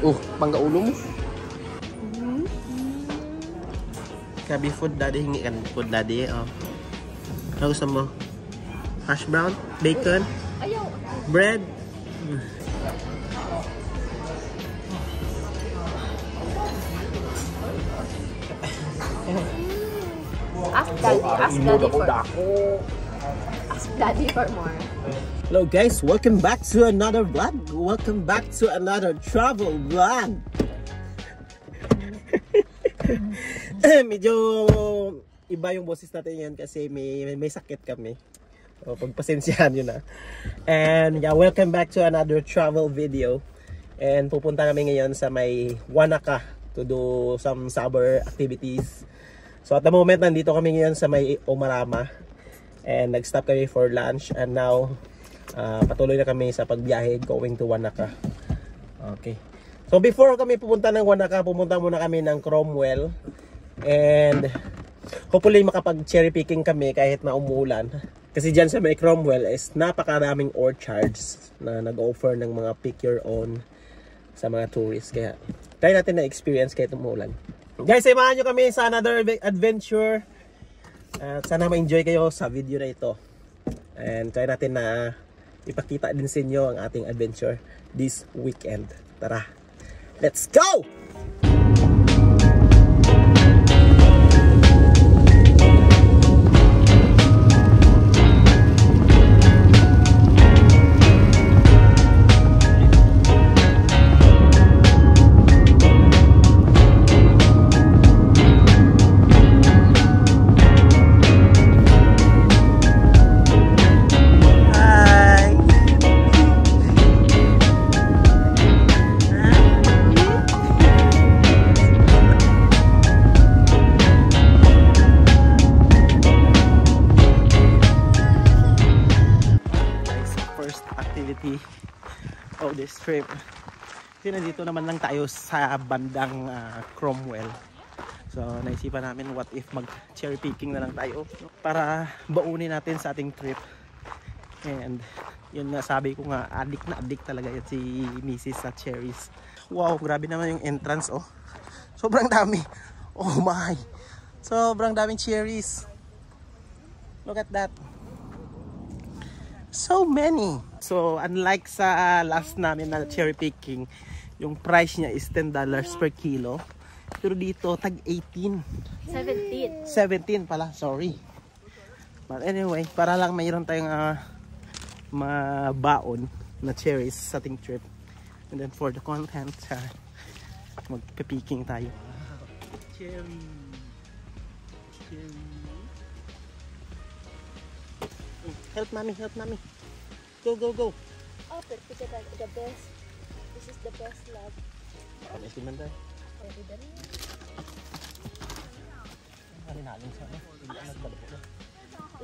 Oh, panggaulo mo. Sabi food daddy, hingi kan food daddy. Oh. Ano gusto mo? Hash brown? Bacon? Ayaw. Bread? Ask daddy for more. Hello guys, welcome back to another vlog. Welcome back to another travel vlog. Medyo iba yung boses natin yan kasi may sakit kami. So, pagpasensyahan nyo na. And yeah, welcome back to another travel video. And pupunta kami ngayon sa may Wanaka to do some summer activities. So at the moment, nandito kami ngayon sa may Umarama. And nag-stop kami for lunch. And now, patuloy na kami sa pagbiyahe going to Wanaka. Okay. So before kami pupunta ng Wanaka, pumunta muna kami ng Cromwell. And hopefully makapag-cherry picking kami kahit na umuulan. Kasi dyan sa may Cromwell is napakaraming orchards na nag-offer ng mga pick your own sa mga tourists. Kaya try natin na experience kahit umuulan. Guys, samahan nyo kami sa another adventure. At sana ma-enjoy kayo sa video na ito. And try natin na ipakita din sa inyo ang ating adventure this weekend. Tara, let's go! Of this trip. Kasi nandito naman lang tayo sa bandang Cromwell. So naisipan namin what if mag cherry picking na lang tayo para baunin natin sa ating trip. And yun na, sabi ko nga, addict talaga yun si Mrs. sa cherries. Wow, grabe naman yung entrance. Oh, sobrang dami. Oh my, sobrang daming cherries. Look at that, so many. So unlike sa last namin na cherry picking, yung price niya is $10 per kilo. Pero dito tag 17 pala, sorry. But anyway, para lang mayroon tayong mabaon na cherries sa ating trip. And then for the content, magpe-picking tayo. Cherry. Help mommy, help mommy. Go, go, go. Oh, but this is the best. This is the best, love. May siman tayo.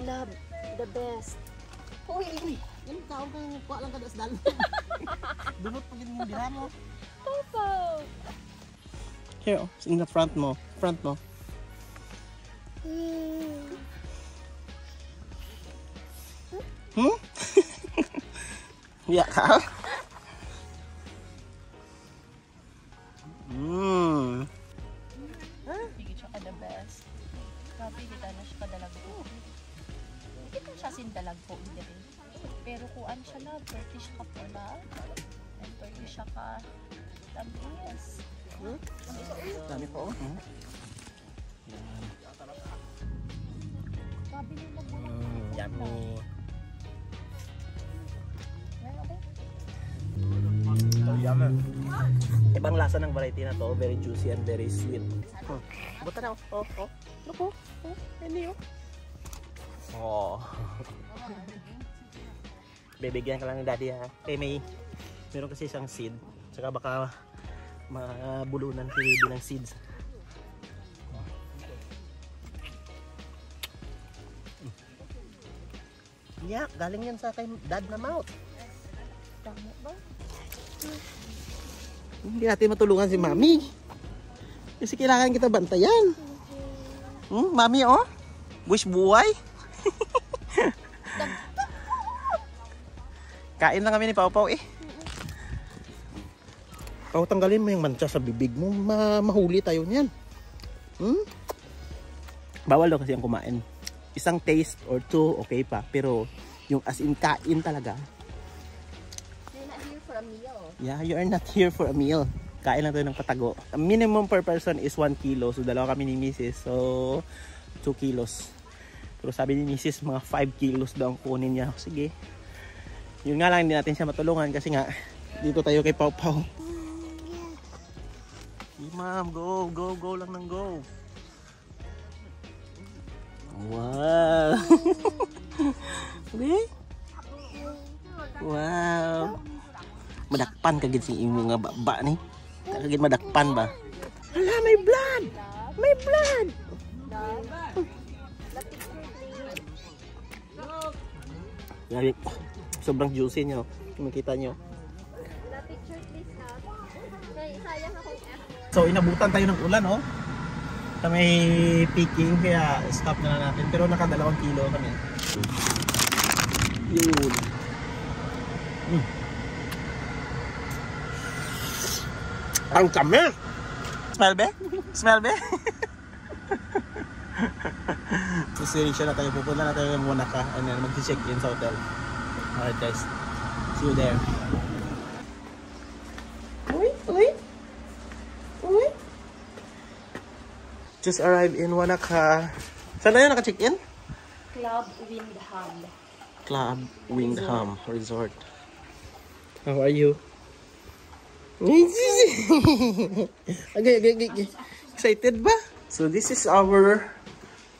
Love, the best. Uy, yung taong kang kuha lang ka na sa dalo. Dunot pag yung bila mo. Popo! Here, in the front mo. Front mo. Hmm? Ya ka? Higit siya ka the best. Grabe, kita na siya kadalagpo. Hindi ko siya sindalagpo. Pero kuan siya na, Turkish ka pala. And Turkish siya ka tamis. Dami po. Grabe nyo magmula. Yummy. Ibang lasa ng variety na to, very juicy and very sweet. Buta na, Look, hindi oh. Bibigyan ka lang ng daddy ha. Kaya meron kasi isang seed. Tsaka baka mabulunan si baby ng seeds. Yak, galing yan sa kay dad na mouth. Tama ba? Hindi natin matulungan si mami. Kasi kailangan kita bantayan. Mami oh. Wish buhay. Kain lang kami ni Pau Pau eh. tanggalin mo yung mancha sa bibig mo, mahuli tayo niyan. Bawal daw kasi ang kumain. Isang taste or two, okay pa. Pero yung as in kain talaga. You're not here for a meal. Yeah, you are not here for a meal. Kain lang tayo ng patago. Ang minimum per person is 1 kilo. So, dalawa kami ni Mrs. So, 2 kilos. Pero sabi ni Mrs. mga 5 kilos daw ang kunin niya. Sige. Yun nga lang, hindi natin siya matulungan kasi nga, dito tayo kay Pau Pau. Hey, ma'am, go, go, go lang ng go. Wow. Okay? Wow. Madakpan kagid si imo nga baba ni. Kagid madakpan ba? Hala, may blood. May blood. Grabe. Sobrang juicy niyo. Makita niyo. So inabutan tayo ng ulan, oh. Sa may peaking kaya stop na lang natin. Pero naka 2 kilo kami. Yun. Ang kami! Smell be? Smell be? Destination na tayo. Pupunta na tayo ng Wanaka and then mag-check-in sa hotel. Alright guys. See you there. Uy! Uy! Uy! Just arrived in Wanaka. Saan na yun naka-check-in? Club Windham. Club Windham Resort. How are you? Okay. Excited ba? So this is our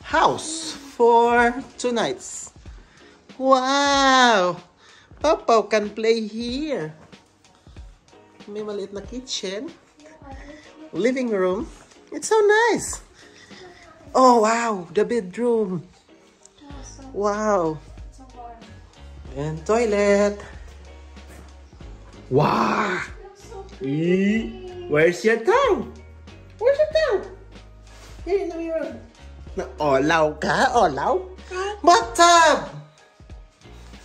house for 2 nights. Wow! Pau can play here. May maliit na kitchen. Living room. It's so nice. Oh wow! The bedroom. Wow! And toilet. Wow! Where's your tongue? Where's your tongue? Here in the mirror. Olaw ka? Olaw? Bathtub!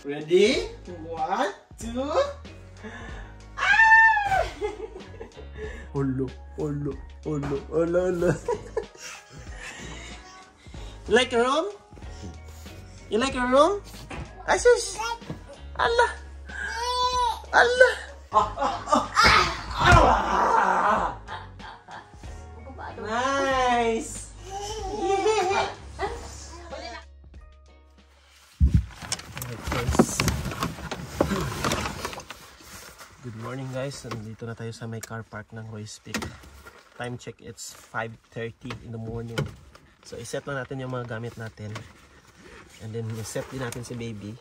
Ready? 1, 2. Ah! Olo. You like a room? You like a room? Asus! Allah! Allah! Nice! Yeah. Good morning guys. Nandito na tayo sa may car park ng Royce Peak. Time check, it's 5:30 in the morning. So iset na natin yung mga gamit natin. And then iset din natin si baby.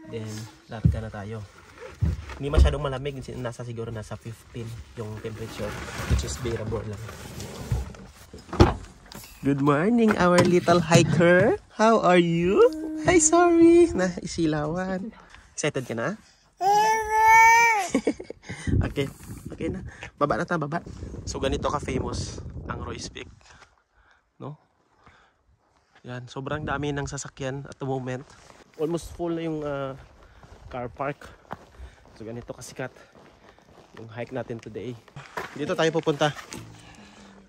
Then larga na tayo. Hindi masyadong malamig, siguro nasa 15 yung temperature, which is bearable lang. Good morning, our little hiker. How are you? Hi, sorry. Isilawan. Excited ka na? Okay na. Baba na ta, baba. So ganito ka famous ang Royce Peak. No? Yan, sobrang dami ng sasakyan at the moment. Almost full na yung car park. So ganito kasikat yung hike natin today. Dito tayo pupunta.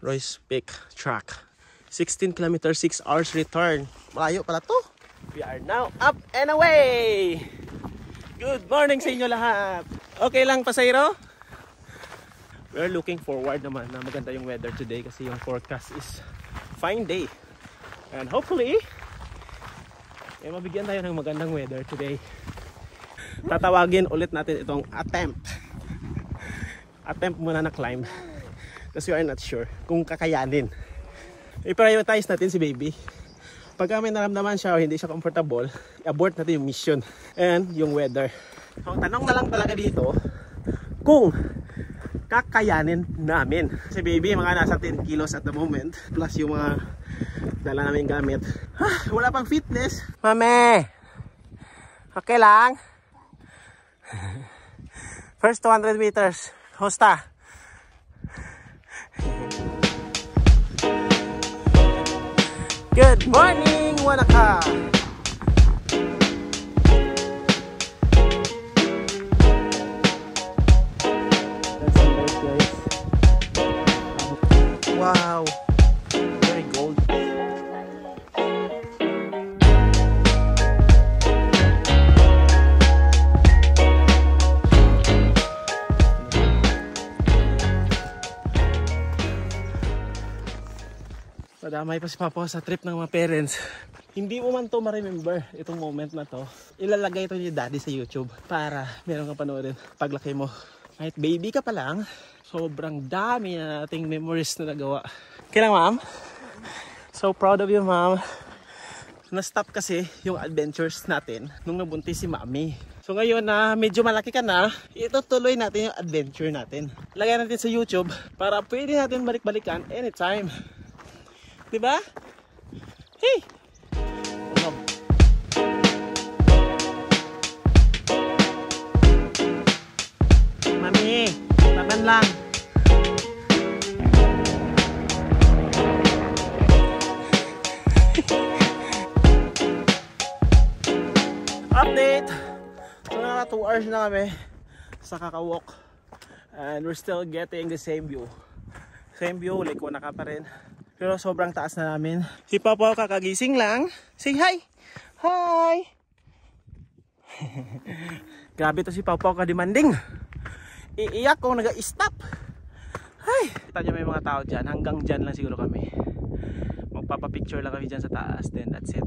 Royce Peak Track. 16 kilometers, 6 hours return. Malayo pala to. We are now up and away. Good morning sa inyo lahat. Okay lang, pasayro? We're looking forward naman na maganda yung weather today kasi yung forecast is fine day. And hopefully, mabigyan tayo ng magandang weather today. Tatawagin ulit natin itong attempt muna na climb kasi we are not sure kung kakayanin. I-prioritize natin si baby. Pagka may naramdaman siya o hindi siya comfortable, abort natin yung mission and yung weather. So, ang tanong na lang talaga dito kung kakayanin namin. Si baby mga nasa 10 kilos at the moment plus yung mga dala namin gamit. Wala pang fitness. Mame, okay lang? First 200 meters. Hosta. Good morning, Wanaka. That's Damay pa si Papa sa trip ng mga parents. Hindi mo man to ma-remember itong moment na to. Ilalagay ito ni Daddy sa YouTube para meron kang panoorin paglaki mo. Kahit baby ka pa lang, sobrang dami na nating memories na nagawa. Kailang ma'am? So proud of you, ma'am. Na-stop kasi yung adventures natin nung nabuntis si Mami. So ngayon na medyo malaki ka na, itutuloy natin yung adventure natin. Lagyan natin sa YouTube para pwede natin balik-balikan anytime. Diba? Hey! Mami, taban lang. Update! So naka 2 hours na kami sa kakawalk and we're still getting the same view. Same view, like wala ka pa rin. Pero sobrang taas na namin. Si Papa kakagising lang. Say hi! Hi! Grabe to si Papa kademanding. Iiyak kung nag-stop. Hi! Kita nyo may mga tao dyan. Hanggang dyan lang siguro kami. Magpapapicture lang kami dyan sa taas. Then that's it.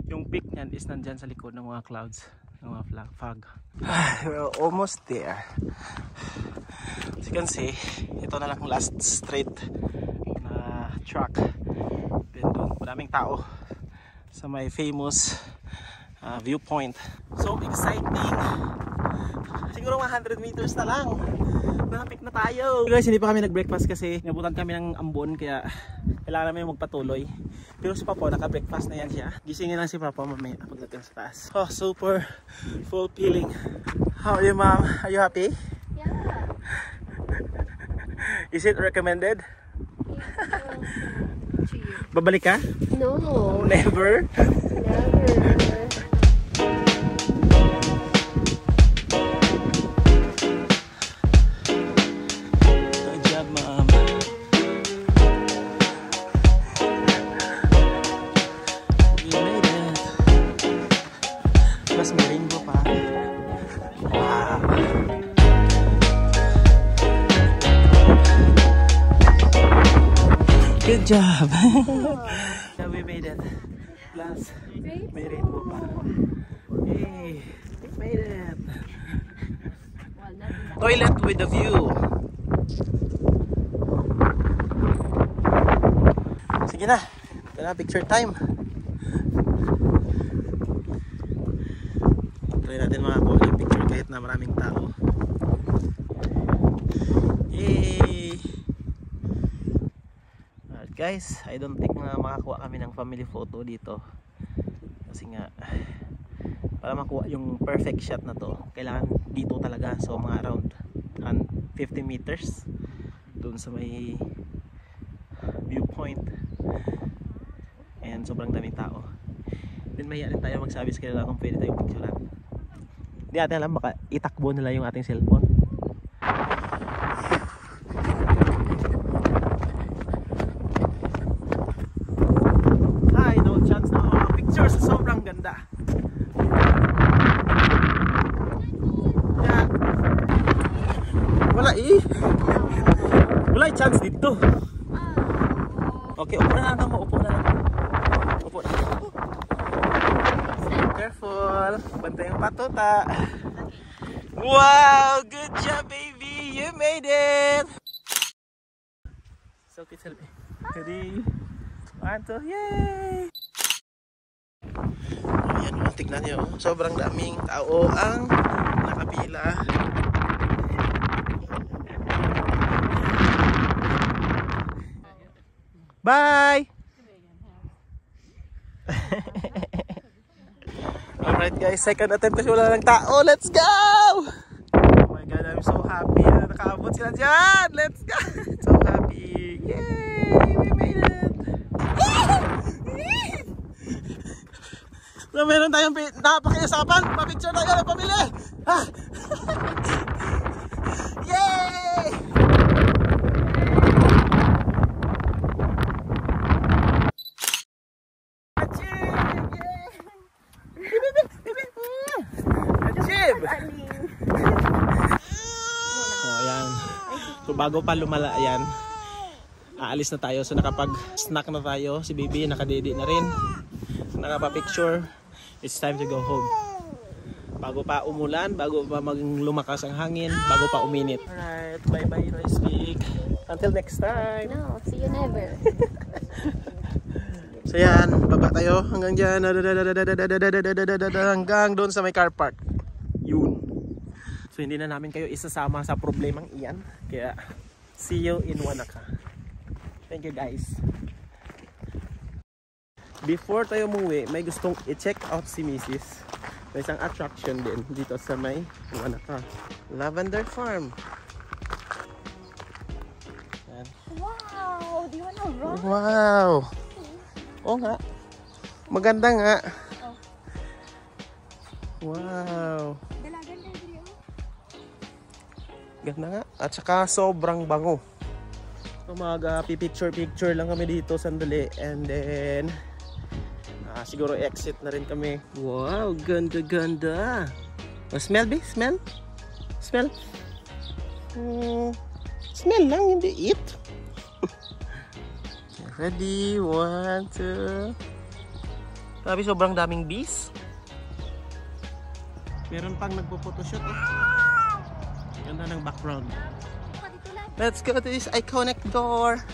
Yung peak nyan is nandyan sa likod ng mga clouds, ng mga fog. We're almost there. As you can see, ito na lang last straight na track. Then doon, maraming tao sa may famous viewpoint. So exciting! Siguro 100 meters na lang. Napik na tayo. Guys, hindi pa kami nag-breakfast kasi nabutan kami ng ambon kaya kailangan namin magpatuloy. Pero si Papa naka-breakfast na yan siya. Gisingin lang si Papa mamaya pagdating sa taas. Oh, super fulfilling. How are you, ma'am? Are you happy? Yeah. Is it recommended? Babalik ka? No. Never? Never. Good job! Yeah, we made it. Plus, may rainbow pa. Hey, we made it! Toilet with a view! Sige na! Ito na, picture time! Try natin makakuha yung picture kahit na maraming tao. Yay! Guys, I don't think na makakuha kami ng family photo dito kasi nga para makuha yung perfect shot na to kailangan dito talaga, so mga around 50 meters dun sa may viewpoint and sobrang daming tao. Then mahiya rin tayo magsabi sa kanila kung pwede tayong picturean. Hindi natin alam, baka itakbo nila yung ating cellphone. Sobrang ganda. Yeah. Wala wala chance dito. Okay, upo na lang mo, upo na lang. Upo na. Careful, bantay ang patuta. Wow, good job baby, you made it. Selfie. Ready? 1, 2, yay! Ayan, tignan nyo, sobrang daming tao ang nakapila. Bye! Alright guys, second attempt kasi wala ng tao. Let's go! Oh my god, I'm so happy na nakaabot sila dyan. Let's go! So happy. Yay! We made it! So, meron tayong napakiusapan. Pa-picture tayo ng pamilya. Yay! Achieve! So, ayan. So, bago pa lumala yan, aalis na tayo. So nakapag-snack na tayo. Si baby nakadede na rin. Nakapa-picture. It's time to go home. Bago pa umulan, bago pa lumakas ang hangin, bago pa uminit. Alright, bye-bye Rice Cake. Until next time. No, see you never. So yan, baba tayo hanggang dyan. Hanggang doon sa may car park. Yun. So hindi na namin kayo isasama sa problemang iyan. Kaya, see you in Wanaka. Thank you guys. Before tayo umuwi, may gustong i-check out si Mrs. May isang attraction din dito sa may Wanaka. Lavender Farm. Yan. Wow! Do you wanna run? Wow! Oo nga. Maganda nga. Oh. Wow. Dalagan na video. Ganda nga. At saka sobrang bango. So mag-picture lang kami dito sandali. And then siguro exit na rin kami. Wow, ganda. Smell ba? Smell? Smell? Smell lang, hindi eat. Ready? 1, 2. Grabe, sobrang daming bees. Meron pang nagpo-photoshoot eh. Ganda ng background. Let's go to this iconic door.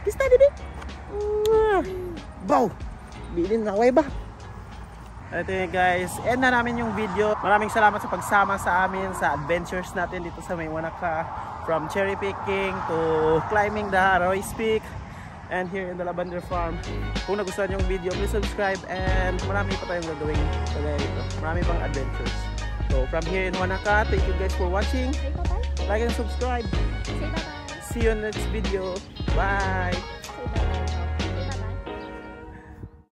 Is that it? Bow! Bilin na away ba? Ito yun guys, end na namin yung video. Maraming salamat sa pagsama sa amin sa adventures natin dito sa may Wanaka. From cherry picking to climbing the Rice Peak and here in the Lavender Farm. Kung nagustuhan yung video, please subscribe and marami pa tayong gagawin kagaya dito. Marami pang adventures. So from here in Wanaka, thank you guys for watching. Say bye-bye. Like and subscribe. Say bye-bye. See you in the next video. Bye! Say bye-bye.